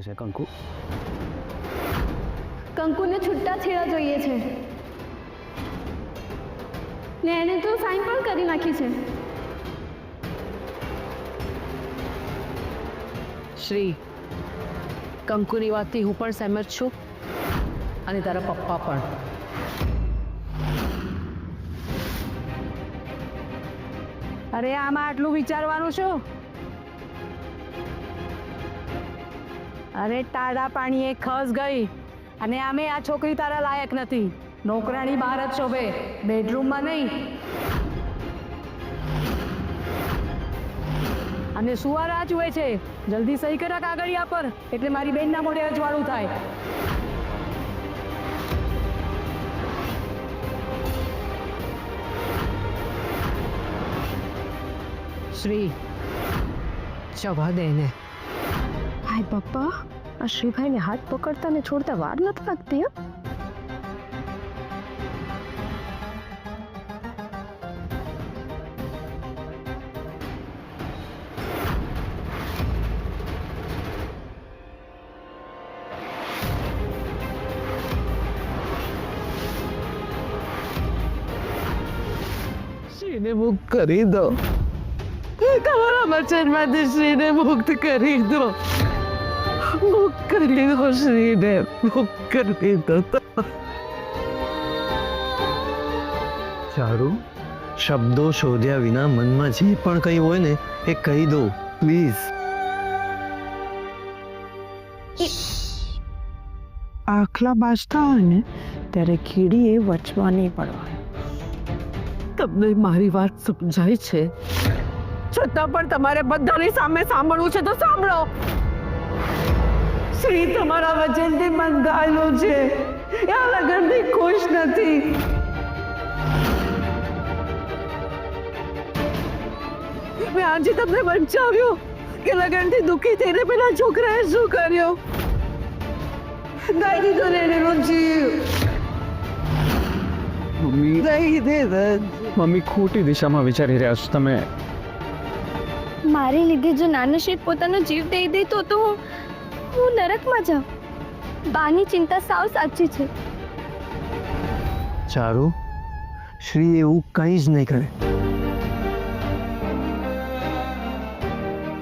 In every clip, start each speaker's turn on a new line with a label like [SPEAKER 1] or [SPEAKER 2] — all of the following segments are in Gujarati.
[SPEAKER 1] છે કંકુ?
[SPEAKER 2] કંકુને છૂટા છેડા જોઈએ છે ને એને તો સાઈન પણ કરી નાખી છે.
[SPEAKER 3] શ્રી, કંકુની વાતથી હું પણ સહેમત છું અને તારા પપ્પા પણ.
[SPEAKER 4] અરે આમાં આટલું વિચારવાનું શું? અરે ટાઢા પાણીએ ખસ ગઈ અને આમે આ છોકરી તારા લાયક નથી. નોકરાણી બહાર જ શોભે, બેડરૂમમાં નહીં. અને સુવા રાહ જુએ છે. જલ્દી સહી કરા કાગળિયા પર એટલે મારી બેનના મોઢે અજવાળું થાય.
[SPEAKER 3] શ્રી, જવા દે ને.
[SPEAKER 2] હાય પપ્પા, આ શ્રીભાઈને હાથ પકડતા ને છોડતા વાર નથી લાગતી.
[SPEAKER 3] શ્રીને મુક્ત કરી દો. તમારા વચનમાંથી શ્રીને મુક્ત કરી દો. મુક્ત કરી દો શ્રીને, મુક્ત કરી દો.
[SPEAKER 1] ચારુ, શબ્દો શોધ્યા વિના મનમાં જે પણ કંઈ હોય ને એ કહી દો પ્લીઝ.
[SPEAKER 4] આખલા બાજતા હોય ને ત્યારે કીડીએ વચમાં નહીં પડવાનું.
[SPEAKER 3] તમને મારી વાત સમજાય છે, છતાં પણ તમારે બધાની સામે સાંભળવું છે તો સાંભળો. શ્રી તમારા વચનથી બંધાયેલું છે. એ આ લગ્નથી ખુશ નથી. મેં આજે તમને બચાવ્યો કે લગ્નથી દુઃખી થઈને પેલા છોકરાએ શું કર્યો? દઈ દીધો ને એનો જીવ.
[SPEAKER 1] મમ્મી,
[SPEAKER 3] દઈ દે.
[SPEAKER 1] મમ્મી ખોટી દિશામાં વિચારી રહ્યા છો તમે.
[SPEAKER 2] મારી લીધે જો નાનો શેઠ પોતાનો જીવ દઈ દે તો હું નરકમાં જાઉં. બાની ચિંતા સાવ સાચી છે.
[SPEAKER 1] ચારુ, શ્રી એવું કંઈ જ નહીં કરે.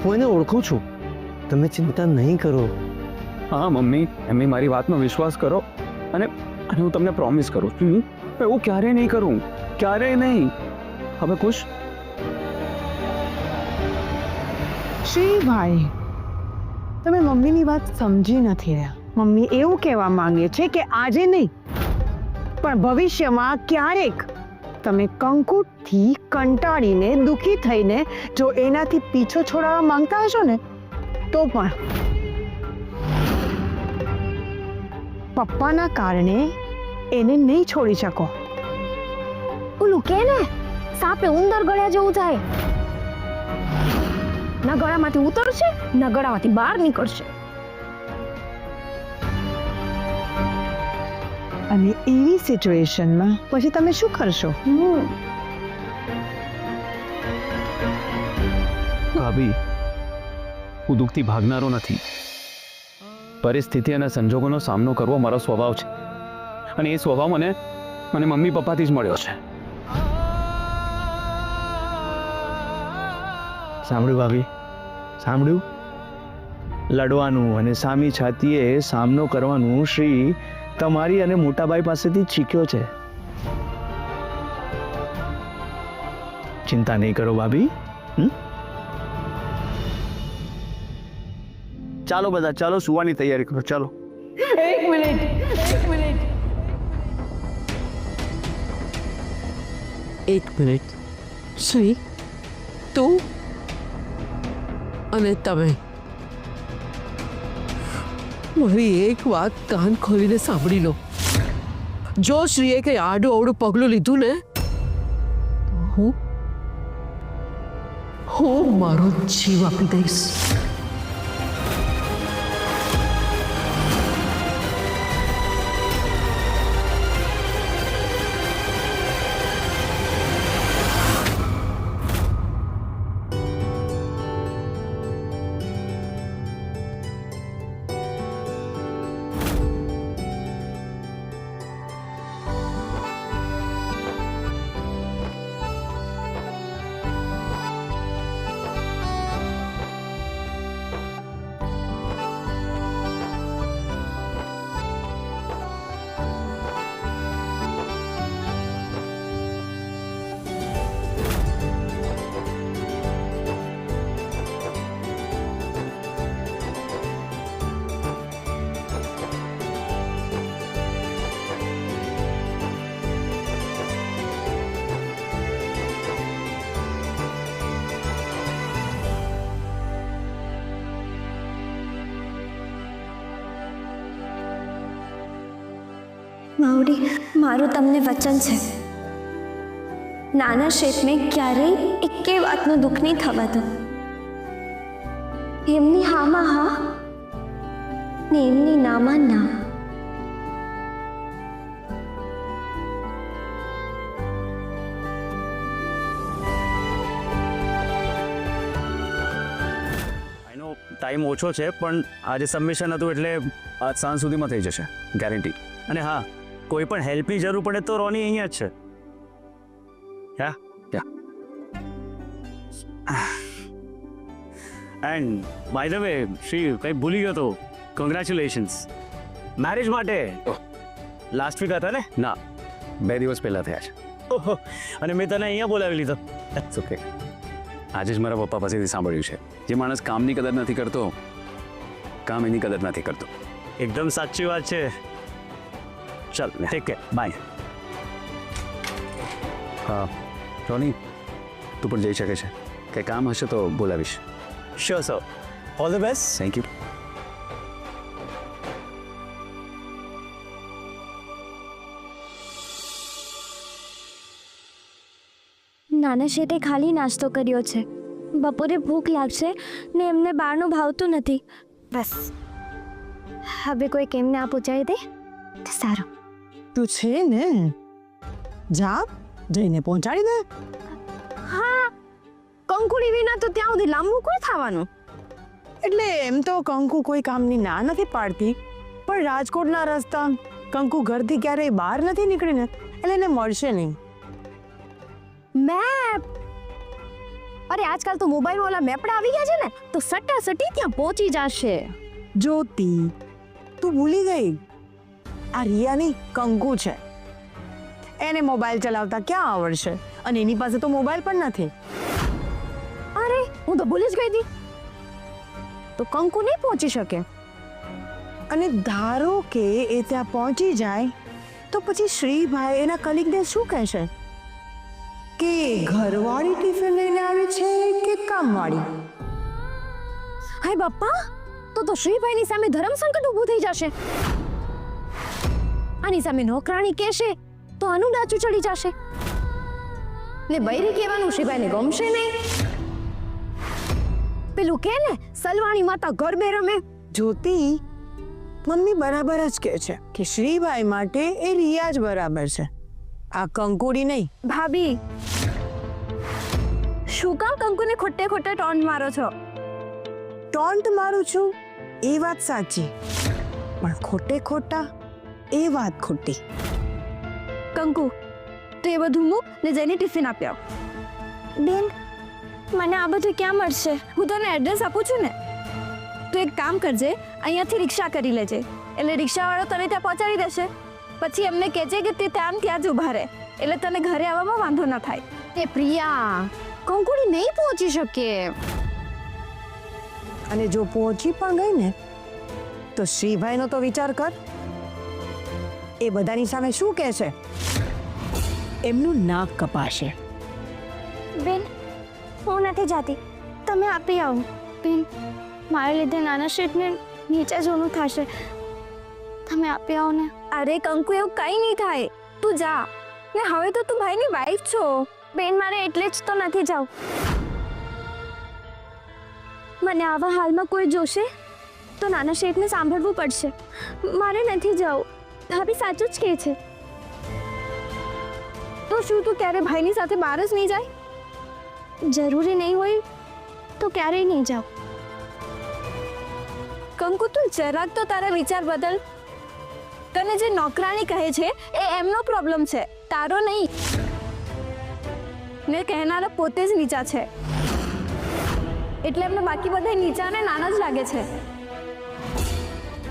[SPEAKER 1] હું એને ઓળખું છું, તમે ચિંતા નહીં કરો.
[SPEAKER 5] હા મમ્મી, એમની મારી વાતનો વિશ્વાસ કરો અને હું તમને પ્રોમિસ કરું છું એવું ક્યારેય નહીં કરું, ક્યારેય નહીં. હવે ખુશ?
[SPEAKER 4] શ્રીભાઈ, તમે મમ્મીની વાત સમજી નથી રહ્યા. મમ્મી એવું કહેવા માંગે છે કે આજે નહીં પણ ભવિષ્યમાં ક્યારેક તમે કંકુથી કંટાળીને દુઃખી થઈને જો એનાથી પીછો છોડાવવા માંગતા હશો ને તો પણ પપ્પાના કારણે એને નહીં છોડી શકો.
[SPEAKER 2] ઓલું કે ને સાપે ઉંદર ગળ્યા જેવું થાય. ના ગળામાંથી ઉતરશે ના ગળામાંથી બહાર નીકળશે.
[SPEAKER 4] અને એવી સિચ્યુએશનમાં પછી તમે શું કરશો?
[SPEAKER 5] ભાભી, હું દુઃખથી ભાગનારો નથી. પરિસ્થિતિ અને સંજોગોનો સામનો કરવો મારો સ્વભાવ છે અને એ સ્વભાવ મને મમ્મી પપ્પાથી જ મળ્યો છે.
[SPEAKER 1] સાંભળ્યું ભાભી, સાંભળ્યું? લડવાનું અને સામી છાતીએ સામનો કરવાનું શ્રી તમારી અને મોટાભાઈ પાસેથી જ શીખ્યો છે. ચિંતા નહીં કરો ભાભી. ચાલો બધા, ચાલો સુવાની તૈયારી કરો. ચાલો.
[SPEAKER 3] એક મિનિટ. એક મિનિટ. શ્રી, તું અને તમે મારી એક વાત કાન ખોલીને સાંભળી લો. જો શ્રીએ કઈ આડું અવડું પગલું લીધું ને હું મારો જીવ આપી દઈશ.
[SPEAKER 2] માવડી, મારું તમને વચન છે, નાના શેઠને ક્યારેય એકે વાતનું દુઃખ નહીં થવા દો. એમની હામાં હા ને એમની નામાં ના.
[SPEAKER 5] આનો ટાઈમ ઓછો છે, પણ આજે સબમિશન હતું એટલે આજ સાંજ સુધીમાં થઈ જશે ગેરંટી. અને હા, કોઈ પણ હેલ્પની જરૂર પડે તો રોની અહીંયા જ છે. And by the way Shri, કંઈ ભૂલી ગયો તો કોંગ્રેચ્યુલેશન્સ મેરેજ માટે. લાસ્ટ વીક હતા ને? ના, 2 દિવસ પહેલા થયા છે. ઓહો, અને મેં તને અહીંયા બોલાવી લીધો. It's okay. આજે જ મારા પપ્પા પાસેથી સાંભળ્યું છે, જે માણસ કામની કદર નથી કરતો, કામ એની કદર નથી કરતો. એકદમ સાચી વાત છે. ચાલ, ટેક કેર, બાય. હા રોની, તું પણ જઈ શકે છે. કંઈ કામ હશે તો બોલાવીશ. Sure sir, all the best. Thank you.
[SPEAKER 2] નાના શેઠે ખાલી નાસ્તો કર્યો છે. બપોરે ભૂખ લાગશે ને એમને બહારનું ભાવતું નથી. બસ હવે કોઈ કેમને આ પૂછાઈ દે તો સારું.
[SPEAKER 4] તું છે ને, જા જઈને પહોંચાડી દે.
[SPEAKER 2] હા, કંકુડી વિના તો ત્યાં સુધી લાંબુ કોઈ થવાનું.
[SPEAKER 4] એટલે એમ તો કંકુ કોઈ કામની ના નથી પાડતી, પણ રાજકોટના રસ્તા કંકુ ઘરથી ક્યારેય બહાર નથી નીકળીને, એટલે એને મળશે નહીં.
[SPEAKER 2] મેપ! અરે આજકાલ તો મોબાઈલ વાળા મેપડા આવી ગયા છે ને, તો સટાસટી ત્યાં પહોંચી જશે.
[SPEAKER 4] જ્યોતિ, તું ભૂલી ગઈ, આ રિયાની કંકુ છે. એને મોબાઈલ ચલાવતા ક્યાં આવડશે, અને એની પાસે તો મોબાઈલ પણ નથી.
[SPEAKER 2] અરે હું તો ભૂલી જ ગઈ હતી. તો કંકુ નહીં પહોંચી શકે.
[SPEAKER 4] અને ધારો કે એ ત્યાં પહોંચી જાય તો પછી શ્રીભાઈ એના કલીગને શું કહેશે કે ઘરવાળી ટિફિન લઈને આવી છે કે કામવાળી?
[SPEAKER 2] હાય બાપા, તો શ્રીભાઈની સામે ધર્મ સંકટ ઊભું થઈ જશે. આની સામે નોકરાણી કહેશે તો આનું ડાચું ચડી જશે ને બૈરી કહેવાનું શ્રીભાઈને ગમશે નહીં. પેલું કે ને, સલવાણી માતા ગરબે રમે.
[SPEAKER 4] જ્યોતિ, મમ્મી બરાબર જ કહે છે કે શ્રીભાઈ માટે એ રિયા જ બરાબર છે, આ કંકુડી નહીં.
[SPEAKER 2] ભાભી, શું કામ કંકુને ખોટે ખોટે ટોન્ટ મારો છો?
[SPEAKER 4] ટોન્ટ મારું છું એ વાત સાચી, પણ ખોટે ખોટા એ વાત ખોટી.
[SPEAKER 2] કંકુ, તો એ બધું મૂક ને જઈને ટિફિન આપ્યો. બેન, મને આ બધું ક્યાં મળશે? હું તને એડ્રેસ આપું છું ને. તું એક કામ કરજે, અહીંયાથી રિક્ષા કરી લેજે, એટલે રિક્ષાવાળો તને ત્યાં પહોંચાડી દેશે. પછી એમને કહેજે કે તે ત્યાં જ ઊભા રહે, એટલે તને ઘરે આવવામાં વાંધો ન થાય. એ પ્રિયા, કંકુડી નહીં પહોંચી શકે.
[SPEAKER 4] અને જો પહોંચી પણ ગઈ ને તો શ્રીભાઈનો તો વિચાર કર. એ બધાની સામે શું કહેશે? એમનું નાક કપાશે.
[SPEAKER 2] બેન, હું નથી જાતી, તમે આપી આવો. બેન, મારા લીધે નાના શેઠને નીચે જોવાનું થશે, તમે આપી આવો ને. અરે કંકુ, એવું કંઈ નહીં થાય, તું જા ને. હવે તો તું ભાઈની વાઈફ છો. બેન, મારે એટલે જ તો નથી જાવ. મને આવા હાલમાં કોઈ જોશે તો નાના શેઠને સાંભળવું પડશે. મારે નથી જવું. ભાભી સાચું જ કહે છે. તો શું તું ક્યારે ભાઈની સાથે બહાર જ નહીં જાય? જરૂરી નહીં હોય તો ક્યારેય નહીં જાવ. કંકુ, તું જરાક તો તારા વિચાર બદલ. તને જે નોકરાણી કહે છે એ એમનો પ્રોબ્લેમ છે, તારો નહીં. ને કહેનારા પોતે જ નીચા છે, એટલે એમને બાકી બધા નીચા ને નાના જ લાગે છે.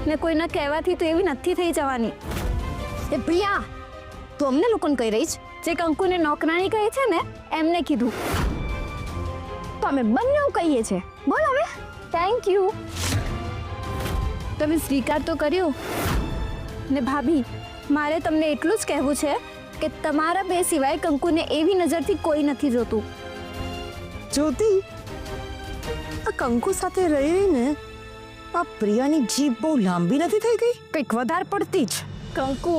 [SPEAKER 2] ને કોઈના કહેવાથી તો એવી નથી થઈ જવાની. એ પ્રિયા, તું અમને લોકોને કહી રહી છે? જે કંકુને નોકરાણી કહે છે ને એમને કીધું. તો અમે બંને કહીએ છીએ. બોલ હવે. થેન્ક યુ, તમે સ્વીકાર તો કર્યો ને. ભાભી, મારે તમને એટલું જ કહેવું છે કે તમારા બે સિવાય કંકુને એવી નજરથી કોઈ નથી જોતું.
[SPEAKER 4] જ્યોતિ, આ કંકુ સાથે રહી રહીને આ પ્રિયાની જીભ બહુ લાંબી નથી થઈ ગઈ?
[SPEAKER 2] કંઈક વધારે પડતી જ. કંકુ,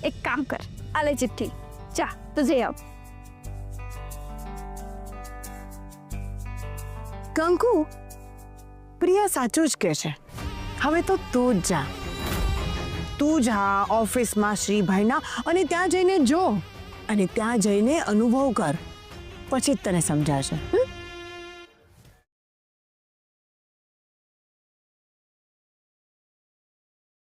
[SPEAKER 2] એક કામ કર, આ લે ચિઠ્ઠી, જા તો જઈ આવ.
[SPEAKER 4] કંકુ, પ્રિયા સાચું જ કહે છે. હવે તો તું જ જા. તું જા ઓફિસમાં શ્રીભાઈના અને ત્યાં જઈને જો અને ત્યાં જઈને અનુભવ કર, પછી જ તને સમજાશે.